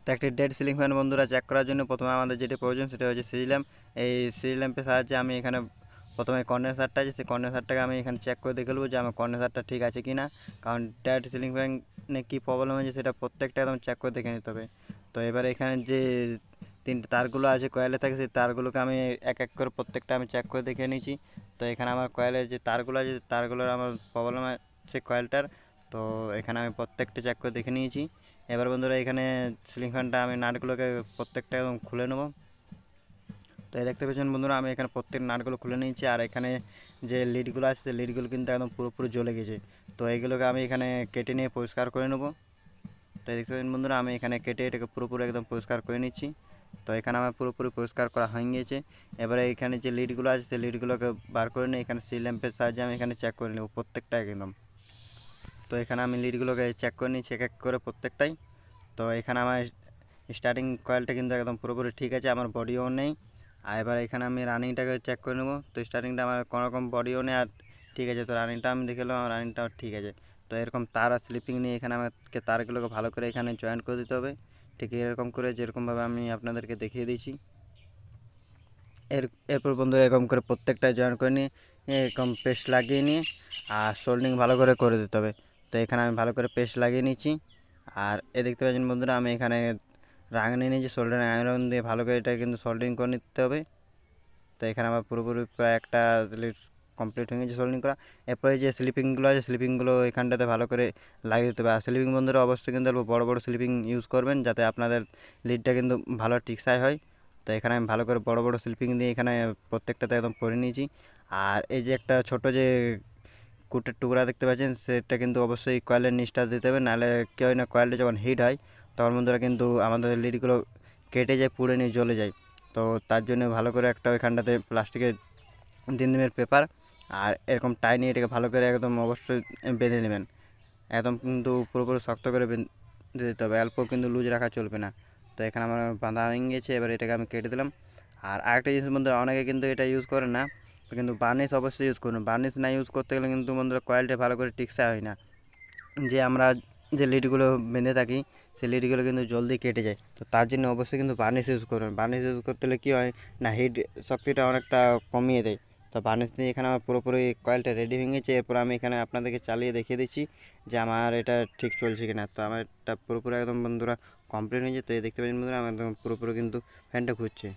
তো একটি dead ceiling fan বন্ধুরা চেক করার জন্য প্রথমে আমাদের যেটি প্রয়োজন সেটা হচ্ছে সিজি ল্যাম্প। এই সিজি ল্যাম্পের সাহায্যে আমি এখানে প্রথমে কন্ডেন্সারটা আছে, সেই কন্ডেন্সারটাকে আমি এখানে চেক করে দেখে নেবো যে আমার কন্ডেন্সারটা ঠিক আছে কি না। কারণ ডেড সিলিং ফ্যানে কী প্রবলেম হয়েছে সেটা প্রত্যেকটা একদম চেক করে দেখে নিতে হবে। তো এবারে এখানে যে তিনটে তারগুলো আছে কয়েলে থাকে, সেই তারগুলোকে আমি এক এক করে প্রত্যেকটা আমি চেক করে দেখে নিয়েছি। তো এখানে আমার কয়েলের যে তারগুলো আছে তারগুলোর আমার প্রবলেম আছে কয়েলটার। তো এখানে আমি প্রত্যেকটা চেক করে দেখে নিয়েছি। এবার বন্ধুরা এখানে সিলিং ফ্যানটা আমি নাটগুলোকে প্রত্যেকটা একদম খুলে নেব। তো এই দেখতে পাচ্ছেন বন্ধুরা আমি এখানে প্রত্যেক নাটগুলো খুলে নিয়েছি। আর এখানে যে লিডগুলো আছে সেই লিডগুলো কিন্তু একদম পুরোপুরি জ্বলে গেছে। তো এইগুলোকে আমি এখানে কেটে নিয়ে পরিষ্কার করে নেব। তো দেখতে পাচ্ছেন বন্ধুরা আমি এখানে কেটে এটাকে পুরোপুরি একদম পরিষ্কার করে নিচ্ছি। তো এখানে আমার পুরোপুরি পরিষ্কার করা হয়ে গিয়েছে। এবারে এখানে যে লিডগুলো আছে সেই লিডগুলোকে বার করে নিয়ে এখানে সি ল্যাম্পের সাহায্যে আমি এখানে চেক করে নেব প্রত্যেকটা একদম। তো এখানে আমি লিডগুলোকে চেক করে নিচ্ছি এক এক করে প্রত্যেকটাই। তো এখানে আমার স্টার্টিং কয়েলটা কিন্তু একদম পুরোপুরি ঠিক আছে, আমার বডিও নেই। আর এবার এখানে আমি রানিংটাকে চেক করে নেব। তো স্টার্টিংটা আমার কোনো রকম বডিও নেই আর ঠিক আছে। তো রানিংটা আমি দেখে নিলাম, আমার রানিংটাও ঠিক আছে। তো এরকম তার আর স্লিপিং নিয়ে এখানে আমাকে তারগুলোকে ভালো করে এখানে জয়েন্ট করে দিতে হবে, ঠিক এরকম করে যেরকমভাবে আমি আপনাদেরকে দেখিয়ে দিয়েছি। এরপর বন্ধুরা এরকম করে প্রত্যেকটা জয়েন করে নিয়ে এরকম পেস্ট লাগিয়ে নিয়ে আর সোল্ডিং ভালো করে দিতে হবে। তো এখানে আমি ভালো করে পেস্ট লাগিয়ে নিচ্ছি। আর দেখতে পাচ্ছেন বন্ধুরা আমি এখানে রাং নিয়ে নিয়েছি, সোল্ডারিং আয়রন দিয়ে ভালো করে এটা কিন্তু সোল্ডারিং করে নিতে হবে। তো এখানে আমার পুরোপুরি প্রায় একটা কমপ্লিট হয়ে গেছে সোল্ডারিং করা। এরপরে যে স্লিপিংগুলো আছে স্লিপিংগুলো এখানটাতে ভালো করে লাগিয়ে দিতে হবে। আর স্লিপিং বন্ধুরা অবশ্যই কিন্তু বড় বড় স্লিপিং ইউজ করবেন যাতে আপনাদের লিডটা কিন্তু ভালো টিকসাই হয়। তো এখানে আমি ভালো করে বড় বড় স্লিপিং দিয়ে এখানে প্রত্যেকটাতে একদম পরে নিয়েছি। আর এই যে একটা ছোট যে কুটের টুকরা দেখতে পাচ্ছেন সেটা কিন্তু অবশ্যই কয়েলের নিচটা দিতে হবে, নাহলে কী হয় না কয়েলটা যখন হিট হয় তখন বন্ধুরা কিন্তু আমাদের লিডগুলো কেটে যায়, পুড়ে নিয়ে জ্বলে যায়। তো তার জন্য ভালো করে একটা ওইখানটাতে প্লাস্টিকের 3 mm পেপার আর এরকম টাই নিয়ে এটাকে ভালো করে একদম অবশ্যই বেঁধে নেবেন। একদম কিন্তু পুরোপুরি শক্ত করে বেঁধে দিতে হবে, অল্প কিন্তু লুজ রাখা চলবে না। তো এখানে আমার বাঁধা হয়ে গেছে, এবার এটাকে আমি কেটে দিলাম। আর আরেকটা জিনিস বন্ধুরা অনেকে কিন্তু এটা ইউজ করে না, তো কিন্তু বার্নিশ অবশ্যই ইউজ করুন। বার্নিশ না ইউজ করতে গেলে কিন্তু বন্ধুরা কয়েলটা ভালো করে টিকসা হয় না। যে আমরা যে লিডগুলো বেঁধে থাকি সেই লিডগুলো কিন্তু জলদি কেটে যায়। তো তার জন্য অবশ্যই কিন্তু বার্নিশ ইউজ করুন। বার্নিশ ইউজ করতে হলে কী হয় না হিট শক্তিটা অনেকটা কমিয়ে দেয়। তো বার্নিশ দিয়ে এখানে আমার পুরোপুরি কয়েলটা রেডি হয়ে গেছে। এরপর আমি এখানে আপনাদেরকে চালিয়ে দেখিয়ে দিচ্ছি যে আমার এটা ঠিক চলছে কিনা। তো আমার এটা পুরোপুরি একদম বন্ধুরা কমপ্লিট হয়ে যায়। তো এই দেখতে পাচ্ছেন বন্ধুরা আমার একদম পুরোপুরি কিন্তু ফ্যানটা ঘুরছে।